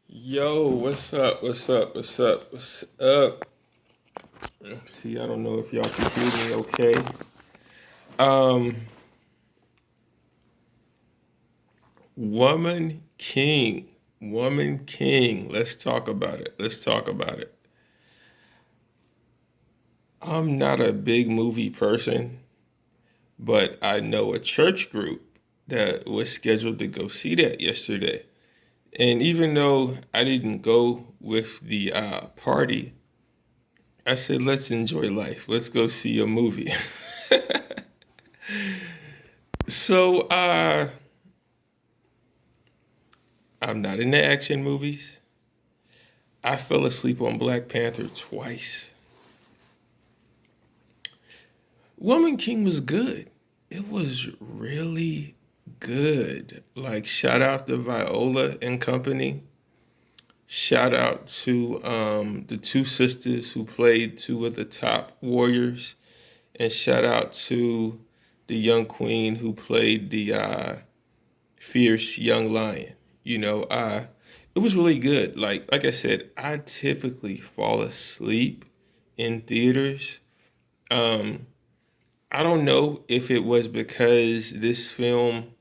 Yo, what's up? What's up? What's up? What's up? See, I don't know if y'all can hear me okay. Um, Woman King. Woman King. Let's talk about it. Let's talk about it. I'm not a big movie person, but I know a church group that was scheduled to go see that yesterday. And even though I didn't go with the party, I said, let's enjoy life. Let's go see a movie. So, I'm not into action movies. I fell asleep on Black Panther twice. Woman King was good. It was really good. Like, shout out to Viola and company. Shout out to the two sisters who played two of the top warriors. And shout out to the young queen who played the fierce young lion. It was really good. Like I said, I typically fall asleep in theaters. Um, I don't know if it was because this film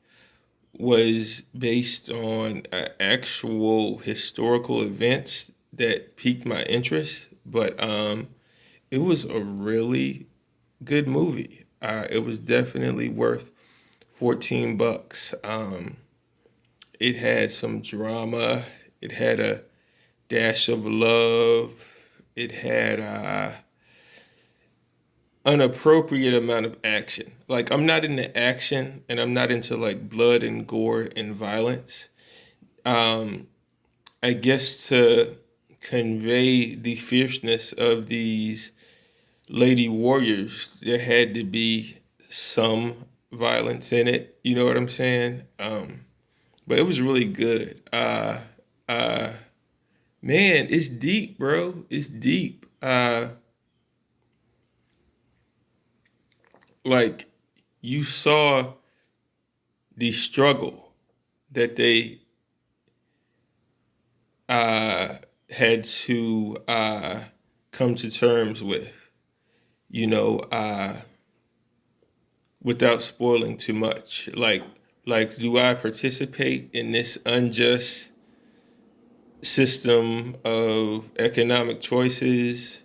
was based on actual historical events that piqued my interest, but it was a really good movie. It was definitely worth $14. It had some drama. It had a dash of love. It had an appropriate amount of action. Like, I'm not into action, and I'm not into like blood and gore and violence. Um, I guess to convey the fierceness of these lady warriors, there had to be some violence in it. You know what I'm saying? But it was really good. Uh, Man, it's deep, bro. It's deep. Like, you saw the struggle that they uh had to come to terms with, you know, without spoiling too much. Like, do I participate in this unjust system of economic choices,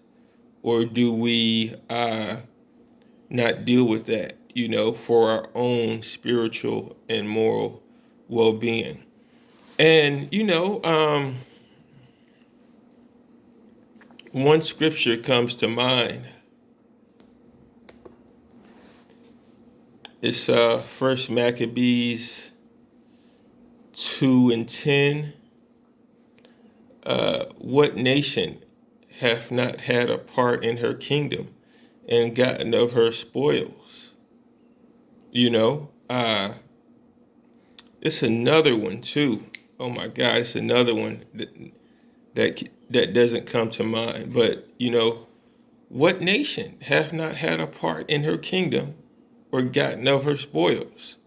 or do we not deal with that, for our own spiritual and moral well being? And, one scripture comes to mind. It's First Maccabees 2:10. What nation hath not had a part in her kingdom and gotten of her spoils? You know, it's another one too. Oh my God, it's another one that doesn't come to mind. But what nation hath not had a part in her kingdom or gotten of her spoils?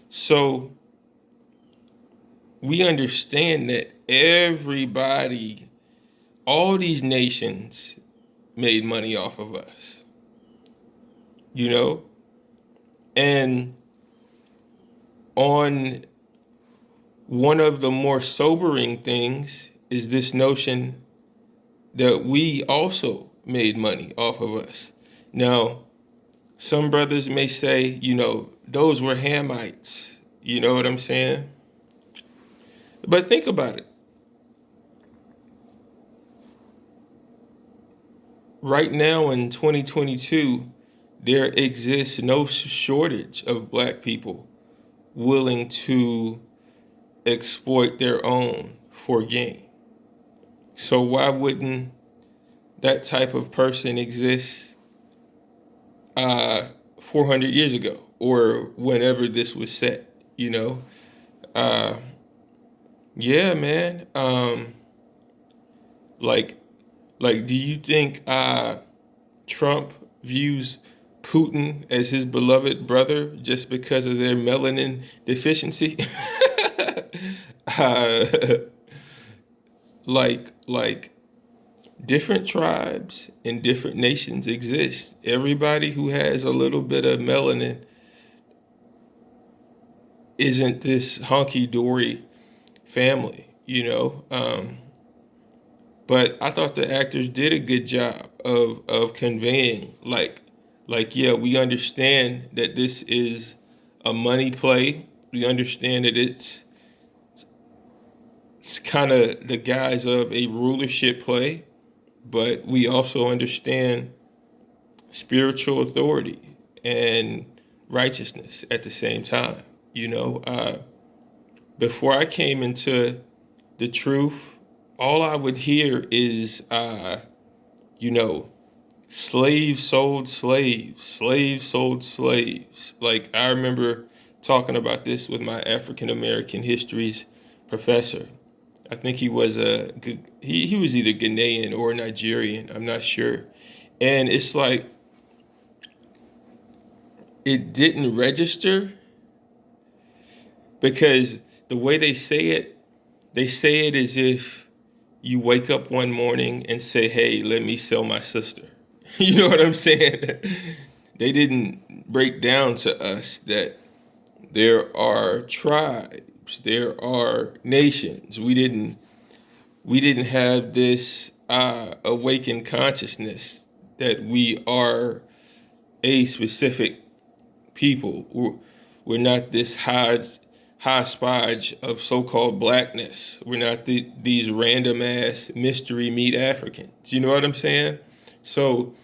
So we understand that everybody, all these nations made money off of us, you know? And on one of the more sobering things is this notion that we also made money off of us. Now, some brothers may say, those were Hamites. You know what I'm saying? But think about it. Right now in 2022, there exists no shortage of black people willing to exploit their own for gain. So why wouldn't that type of person exist uh, 400 years ago or whenever this was set? You know, uh, yeah, man. Like, do you think Trump views Putin as his beloved brother just because of their melanin deficiency? uh, like different tribes and different nations exist. Everybody who has a little bit of melanin isn't this honky dory family, you know. But I thought the actors did a good job of conveying like yeah, we understand that this is a money play. We understand that it's kind of the guise of a rulership play, but we also understand spiritual authority and righteousness at the same time. You know, before I came into the truth, all I would hear is, you know, slaves sold slaves, slaves sold slaves. Like I remember talking about this with my African American histories professor. I think he was he was either Ghanaian or Nigerian. I'm not sure. And it's like it didn't register because the way they say it as if you wake up one morning and say, "Hey, let me sell my sister." You know what I'm saying? They didn't break down to us that there are tribes, there are nations. We didn't have this awakened consciousness that we are a specific people. We're not this hodgepodge of so-called blackness. We're not these random ass mystery meat Africans. You know what I'm saying? So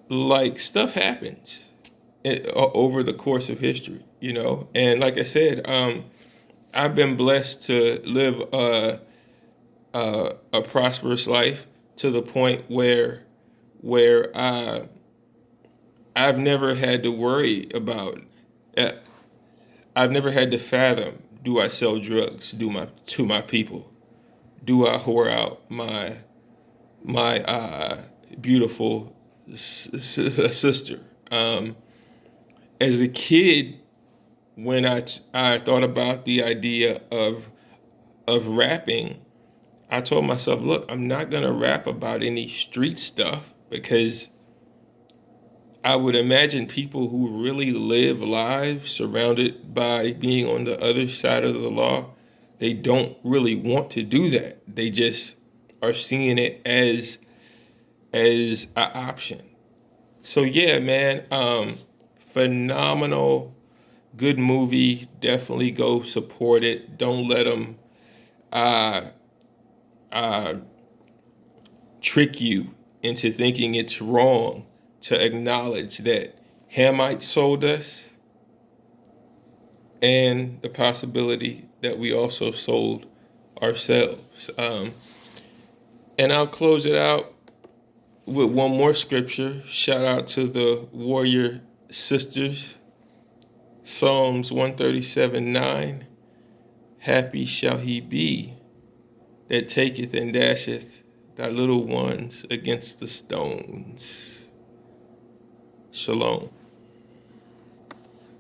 like stuff happens over the course of history, you know. And like I said, I've been blessed to live a prosperous life to the point where I've never had to worry about. Uh, I've never had to fathom: do I sell drugs? To my people? Do I whore out my beautiful sister? As a kid, when I thought about the idea of rapping, I told myself, look, I'm not gonna rap about any street stuff because I would imagine people who really live lives surrounded by being on the other side of the law, they don't really want to do that. They just are seeing it as an option. So yeah, man, phenomenal, good movie. Definitely go support it. Don't let them uh, uh, trick you into thinking it's wrong to acknowledge that Hamites sold us and the possibility that we also sold ourselves. And I'll close it out with one more scripture. Shout out to the warrior sisters. Psalms 137:9. Happy shall he be that taketh and dasheth thy little ones against the stones. Shalom.